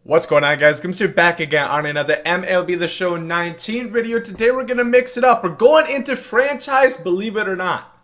What's going on, guys? Gomes here back again on another MLB The Show 19 video. Today we're going to mix it up. We're going into franchise, believe it or not.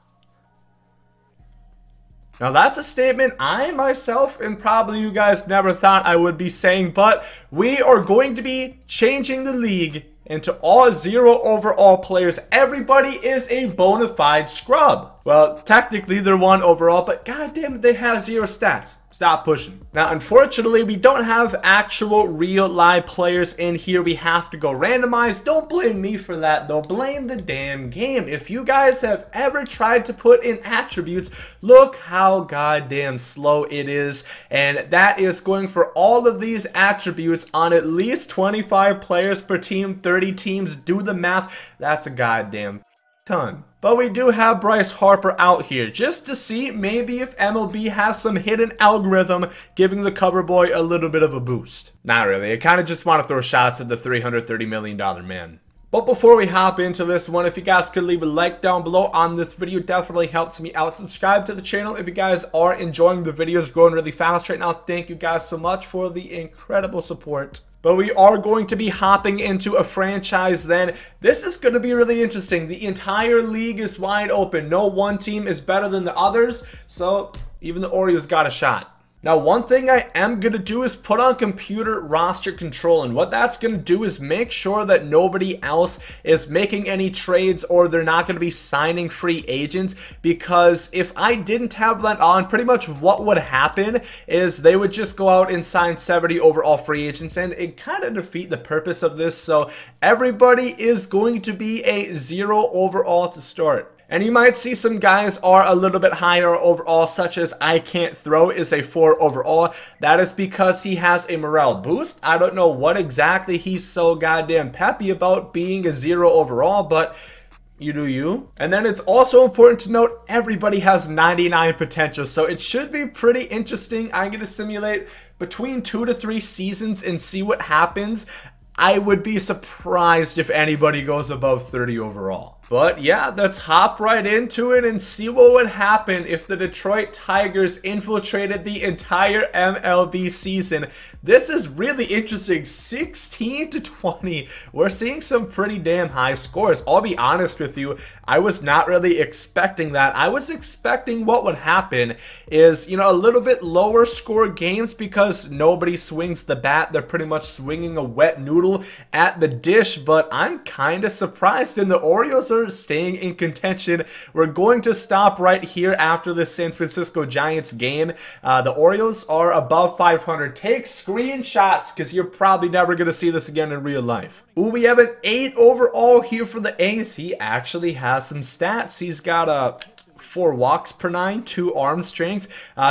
Now that's a statement I myself and probably you guys never thought I would be saying, but we are going to be changing the league into all 0 overall players. Everybody is a bona fide scrub. Well, technically they're 1 overall, but goddamn it, they have 0 stats. Stop pushing. Now, unfortunately, we don't have actual real live players in here. We have to go randomized. Don't blame me for that, though. Blame the damn game. If you guys have ever tried to put in attributes, look how goddamn slow it is. And that is going for all of these attributes on at least 25 players per team, 30 teams. Do the math. That's a goddamn ton. But we do have Bryce Harper out here just to see maybe if MLB has some hidden algorithm giving the cover boy a little bit of a boost. Not really. I kind of just want to throw shots at the $330 million man. But before we hop into this one, if you guys could leave a like down below on this video, definitely helps me out. Subscribe to the channel if you guys are enjoying the videos, growing really fast right now. Thank you guys so much for the incredible support. But we are going to be hopping into a franchise then. This is going to be really interesting. The entire league is wide open. No one team is better than the others. So even the Orioles got a shot. Now, one thing I am going to do is put on computer roster control, and what that's going to do is make sure that nobody else is making any trades or they're not going to be signing free agents, because if I didn't have that on, pretty much what would happen is they would just go out and sign 70 overall free agents, and it kind of defeat the purpose of this. So everybody is going to be a 0 overall to start. And you might see some guys are a little bit higher overall, such as I Can't Throw is a 4 overall. That is because he has a morale boost. I don't know what exactly he's so goddamn peppy about being a 0 overall, but you do you. And then it's also important to note everybody has 99 potential, so it should be pretty interesting. I'm going to simulate between 2 to 3 seasons and see what happens. I would be surprised if anybody goes above 30 overall. But yeah, let's hop right into it and see what would happen if the Detroit Tigers infiltrated the entire MLB season. This is really interesting. 16 to 20. We're seeing some pretty damn high scores. I'll be honest with you, I was not really expecting that. I was expecting what would happen is, you know, a little bit lower score games because nobody swings the bat. They're pretty much swinging a wet noodle at the dish, but I'm kind of surprised, and the Orioles are staying in contention. We're going to stop right here after the San Francisco Giants game. The Orioles are above 500. Take screenshots because you're probably never going to see this again in real life. Ooh, we have an 8 overall here for the A's. He actually has some stats. He's got 4 walks per 9, 2 arm strength.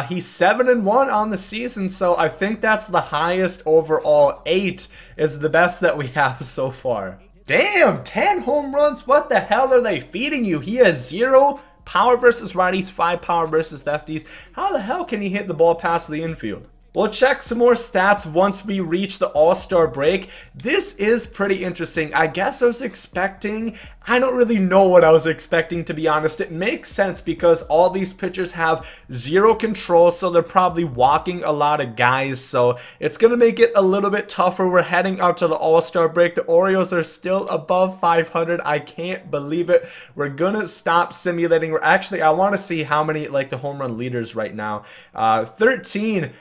He's 7-1 on the season, so I think that's the highest overall. 8 is the best that we have so far. Damn, 10 home runs. What the hell are they feeding you? He has 0 power versus righties, 5 power versus lefties. How the hell can he hit the ball past the infield? We'll check some more stats once we reach the All-Star break. This is pretty interesting. I guess I was expecting, I don't really know what I was expecting, to be honest. It makes sense because all these pitchers have 0 control, so they're probably walking a lot of guys. So it's going to make it a little bit tougher. We're heading up to the All-Star break. The Orioles are still above 500. I can't believe it. We're going to stop simulating. We're actually, I want to see how many, like, the home run leaders right now. 13.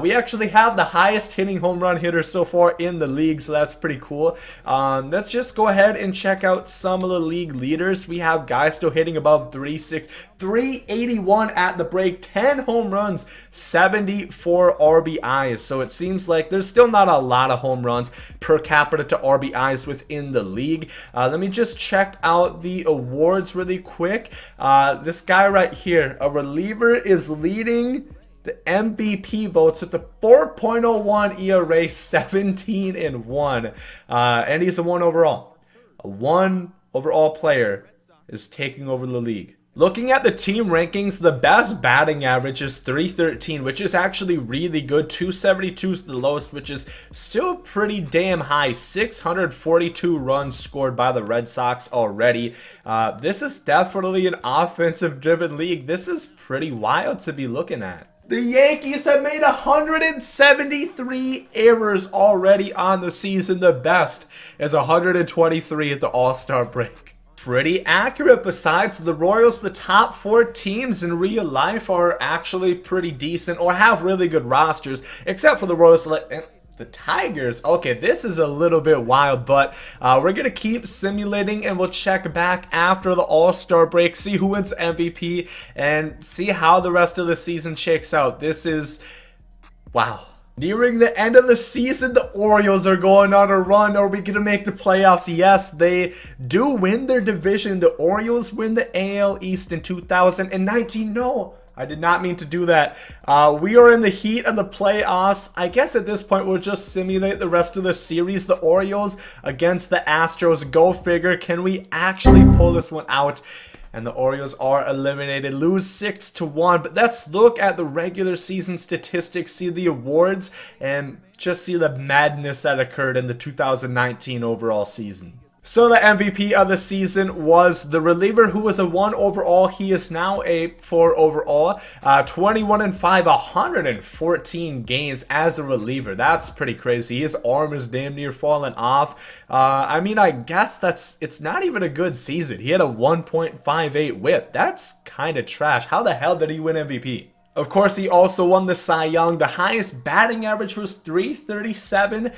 We actually have the highest hitting home run hitter so far in the league, so that's pretty cool. Let's just go ahead and check out some of the league leaders. We have guys still hitting above 360, 381 at the break, 10 home runs, 74 RBIs. So it seems like there's still not a lot of home runs per capita to RBIs within the league. Let me just check out the awards really quick. This guy right here, a reliever, is leading the MVP votes with the 4.01 ERA, 17-1, and he's a 1 overall. A 1 overall player is taking over the league. Looking at the team rankings, the best batting average is 313, which is actually really good. 272 is the lowest, which is still pretty damn high. 642 runs scored by the Red Sox already. This is definitely an offensive-driven league. This is pretty wild to be looking at. The Yankees have made 173 errors already on the season. The best is 123 at the All-Star break. Pretty accurate. Besides the Royals, the top 4 teams in real life are actually pretty decent or have really good rosters, except for the Royals. The Tigers. Okay, this is a little bit wild, but we're going to keep simulating and we'll check back after the All-Star break, see who wins MVP, and see how the rest of the season shakes out. This is... wow. Nearing the end of the season, the Orioles are going on a run. Are we going to make the playoffs? Yes, they do win their division. The Orioles win the AL East in 2019. No, I did not mean to do that. We are in the heat of the playoffs. I guess at this point, we'll just simulate the rest of the series. The Orioles against the Astros. Go figure. Can we actually pull this one out? And the Orioles are eliminated, lose 6-1. But let's look at the regular season statistics, see the awards, and just see the madness that occurred in the 2019 overall season. So the MVP of the season was the reliever who was a 1 overall. He is now a 4 overall. 21-5, 114 games as a reliever. That's pretty crazy. His arm is damn near falling off. I mean, I guess it's not even a good season. He had a 1.58 whip. That's kind of trash. How the hell did he win MVP? Of course, he also won the Cy Young. The highest batting average was .337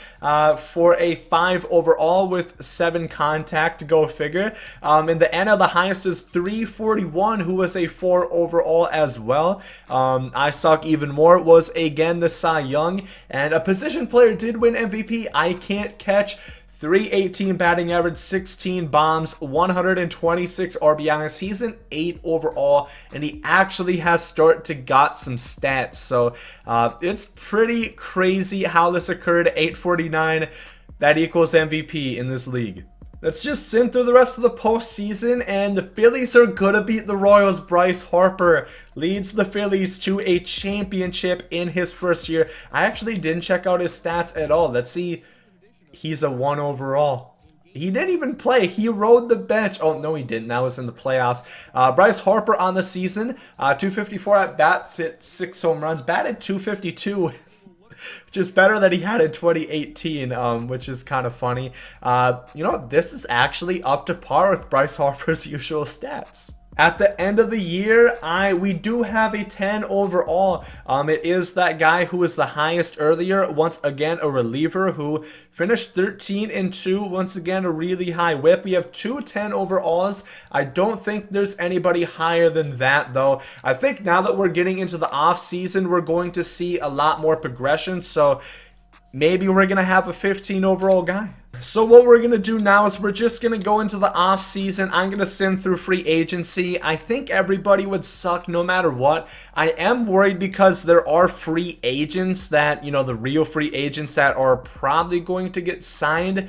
for a 5 overall with 7 contact. Go figure. In the NL, the highest is .341, who was a 4 overall as well. I suck even more. It was again the Cy Young, and a position player did win MVP. I can't catch. .318 batting average, 16 bombs, 126 RBIs. He's an 8 overall, and he actually has started to got some stats. So it's pretty crazy how this occurred. 849, that equals MVP in this league. Let's just sim through the rest of the postseason, and the Phillies are gonna beat the Royals. Bryce Harper leads the Phillies to a championship in his first year. I actually didn't check out his stats at all. Let's see. He's a 1 overall. He didn't even play. He rode the bench. Oh, no, he didn't. That was in the playoffs. Bryce Harper on the season. 254 at bats, hit 6 home runs. Batted .252, which is better than he had in 2018, which is kind of funny. You know, this is actually up to par with Bryce Harper's usual stats. At the end of the year, we do have a 10 overall. It is that guy who was the highest earlier. Once again, a reliever who finished 13-2. Once again, a really high whip. We have 2 10 overalls. I don't think there's anybody higher than that, though. I think now that we're getting into the off season, we're going to see a lot more progression. So maybe we're going to have a 15 overall guy. So what we're going to do now is we're just going to go into the off season. I'm going to sim through free agency. I think everybody would suck no matter what. I am worried because there are free agents that, you know, the real free agents that are probably going to get signed.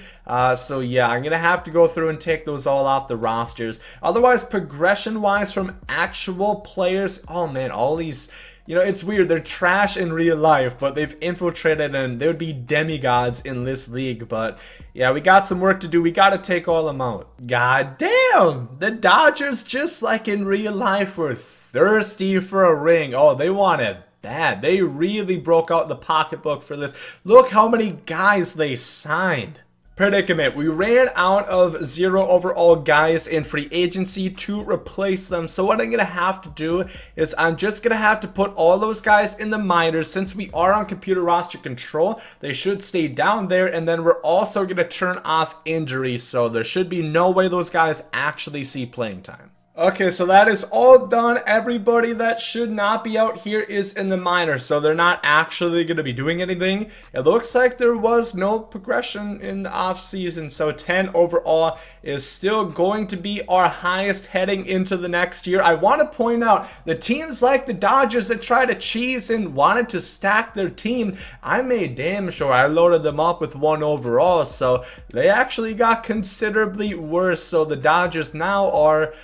So yeah, I'm going to have to go through and take those all off the rosters. Otherwise, progression wise from actual players, oh man, all these... You know, it's weird. They're trash in real life, but they've infiltrated and they would be demigods in this league. But yeah, we got some work to do. We got to take all them out. God damn! The Dodgers, just like in real life, were thirsty for a ring. Oh, they want it bad. They really broke out the pocketbook for this. Look how many guys they signed. Predicament. We ran out of 0 overall guys in free agency to replace them. So what I'm going to have to do is I'm just going to have to put all those guys in the minors. Since we are on computer roster control, they should stay down there. And then we're also going to turn off injuries. So there should be no way those guys actually see playing time. Okay, so that is all done. Everybody that should not be out here is in the minors, so they're not actually going to be doing anything. It looks like there was no progression in the offseason, so 10 overall is still going to be our highest heading into the next year. I want to point out the teams like the Dodgers that try to cheese and wanted to stack their team, I made damn sure I loaded them up with 1 overall, so they actually got considerably worse. So the Dodgers now are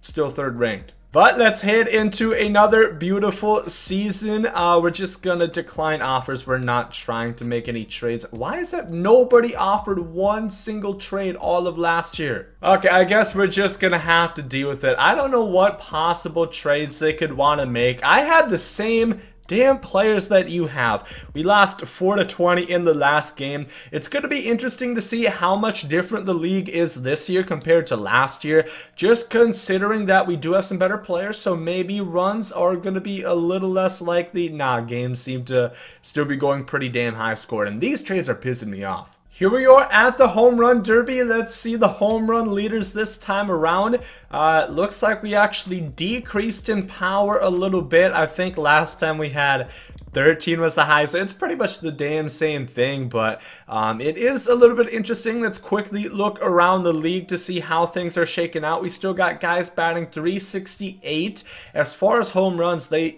still 3rd ranked. But let's head into another beautiful season. We're just gonna decline offers. We're not trying to make any trades. Why is it nobody offered 1 single trade all of last year? Okay, I guess we're just gonna have to deal with it. I don't know what possible trades they could want to make. I had the same damn players that you have. We lost 4-20 in the last game. It's going to be interesting to see how much different the league is this year compared to last year, just considering that we do have some better players, so maybe runs are going to be a little less likely. Nah, games seem to still be going pretty damn high scored, and these trades are pissing me off. Here we are at the home run derby. Let's see the home run leaders this time around. Looks like we actually decreased in power a little bit. I think last time we had 13 was the highest. It's pretty much the damn same thing, but it is a little bit interesting. Let's quickly look around the league to see how things are shaking out. We still got guys batting 368. As far as home runs, they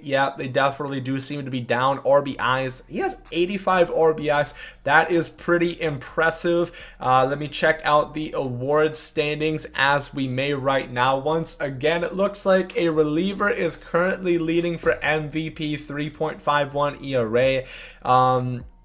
definitely do seem to be down. RBIs, he has 85 RBIs. That is pretty impressive. Let me check out the award standings as we may right now. Once again, it looks like a reliever is currently leading for MVP, 3.51 ERA.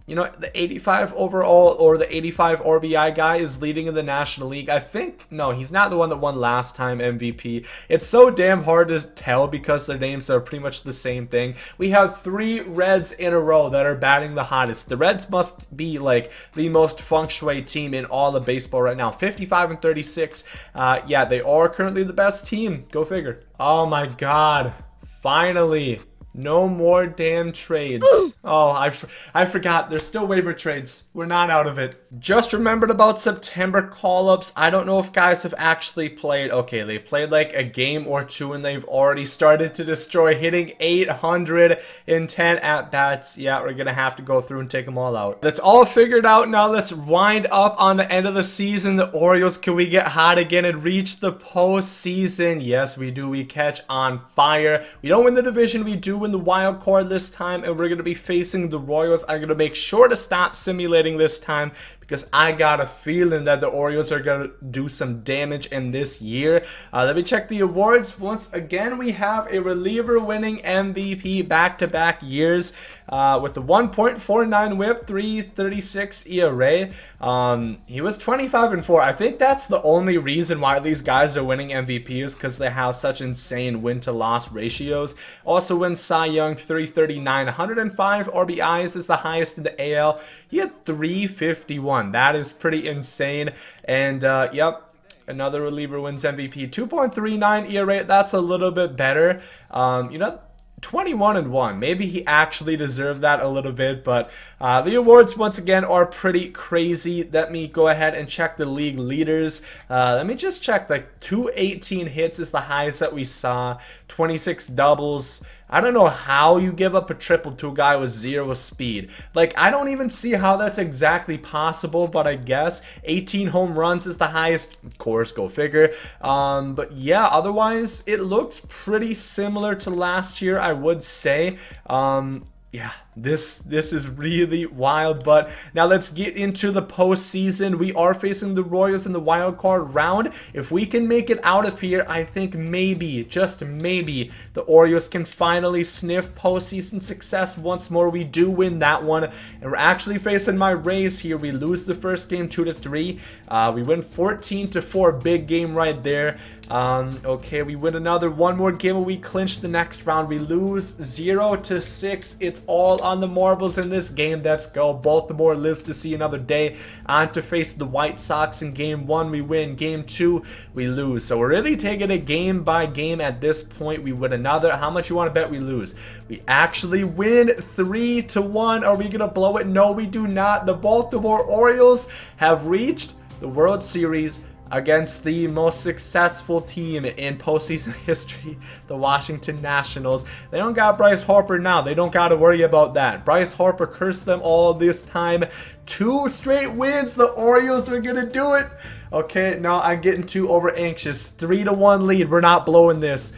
You know, the 85 overall or the 85 RBI guy is leading in the National League. I think, no, he's not the one that won last time MVP. It's so damn hard to tell because their names are pretty much the same thing. We have 3 Reds in a row that are batting the hottest. The Reds must be like the most feng shui team in all of baseball right now. 55 and 36. Yeah, they are currently the best team. Go figure. Oh my God. Finally. No more damn trades. Oh, I forgot. There's still waiver trades. We're not out of it. Just remembered about September call-ups. I don't know if guys have actually played. Okay, they played like a game or two and they've already started to destroy, hitting 810 at-bats. Yeah, we're going to have to go through and take them all out. That's all figured out. Now let's wind up on the end of the season. The Orioles, can we get hot again and reach the postseason? Yes, we do. We catch on fire. We don't win the division. We do win the wild card this time, and we're going to be facing the Royals. I'm going to make sure to stop simulating this time because I got a feeling that the Orioles are going to do some damage in this year. Let me check the awards. Once again, we have a reliever winning MVP back-to-back years with the 1.49 whip, 3.36 ERA. He was 25 and 4. I think that's the only reason why these guys are winning MVPs, because they have such insane win-to-loss ratios. Also wins Cy Young, 339. 105 RBIs is the highest in the AL. He had 351. That is pretty insane. And yep, another reliever wins MVP. 2.39 ERA. That's a little bit better. You know, 21 and 1. Maybe he actually deserved that a little bit, but the awards once again are pretty crazy. Let me go ahead and check the league leaders. Let me just check. Like 218 hits is the highest that we saw. 26 doubles. I don't know how you give up a triple to a guy with 0 speed. Like, I don't even see how that's exactly possible, but I guess 18 home runs is the highest. Of course, go figure. But yeah, otherwise, it looks pretty similar to last year, I would say. Yeah, this is really wild. But now let's get into the postseason. We are facing the Royals in the wild card round. If we can make it out of here, I think maybe, just maybe, the Orioles can finally sniff postseason success once more. We do win that one, and we're actually facing my Rays here. We lose the first game 2-3. We win 14-4. Big game right there. Okay, we win another one more game and we clinch the next round. We lose 0-6. It's all on the marbles in this game. Let's go. Baltimore lives to see another day. On to face the White Sox in game 1. We win. Game 2, we lose. So we're really taking it game by game at this point. We win another. How much you want to bet we lose? We actually win 3-1. Are we going to blow it? No, we do not. The Baltimore Orioles have reached the World Series against the most successful team in postseason history, the Washington Nationals. They don't got Bryce Harper now. They don't got to worry about that. Bryce Harper cursed them all this time. 2 straight wins. The Orioles are going to do it. Okay, now I'm getting too over anxious. 3-1 lead. We're not blowing this.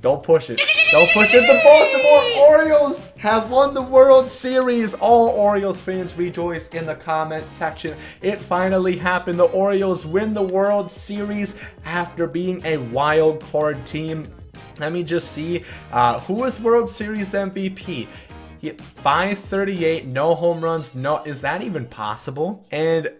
Don't push it. Don't push it. The Baltimore Orioles have won the World Series. All Orioles fans rejoice in the comment section. It finally happened. The Orioles win the World Series after being a wild card team. Let me just see. Who is World Series MVP? 538, no home runs, no, is that even possible? And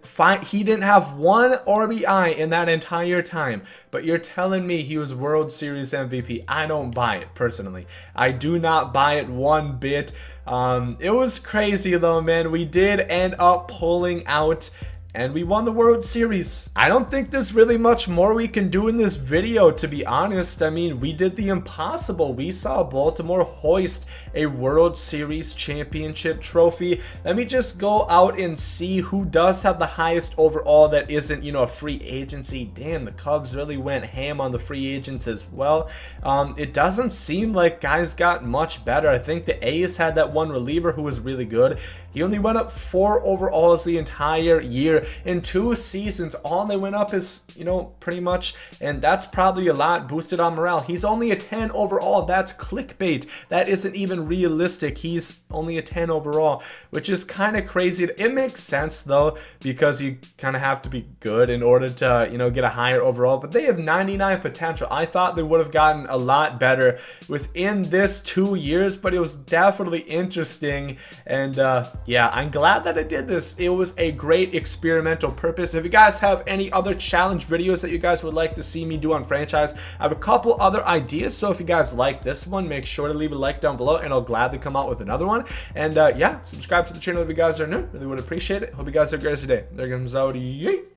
he didn't have 1 RBI in that entire time, but you're telling me he was World Series MVP. I don't buy it, personally. I do not buy it one bit. It was crazy though, man. We did end up pulling out and we won the World Series. I don't think there's really much more we can do in this video, to be honest. I mean, we did the impossible. We saw Baltimore hoist a World Series championship trophy. Let me just go out and see who does have the highest overall that isn't, you know, a free agency. Damn, the Cubs really went ham on the free agents as well. It doesn't seem like guys got much better. I think the A's had that one reliever who was really good. He only went up 4 overalls the entire year. In 2 seasons, all they went up is, you know, pretty much, and that's probably a lot boosted on morale. He's only a 10 overall. That's clickbait. That isn't even realistic. He's only a 10 overall, which is kind of crazy. It makes sense though, because you kind of have to be good in order to, you know, get a higher overall, but they have 99 potential. I thought they would have gotten a lot better within this 2 years, but it was definitely interesting. And yeah, I'm glad that I did this. It was a great experimental purpose. If you guys have any other challenge videos that you guys would like to see me do on franchise, I have a couple other ideas. So if you guys like this one, make sure to leave a like down below and I'll gladly come out with another one. And yeah, subscribe to the channel if you guys are new. Really would appreciate it. Hope you guys have a great day. There comes out. Yay.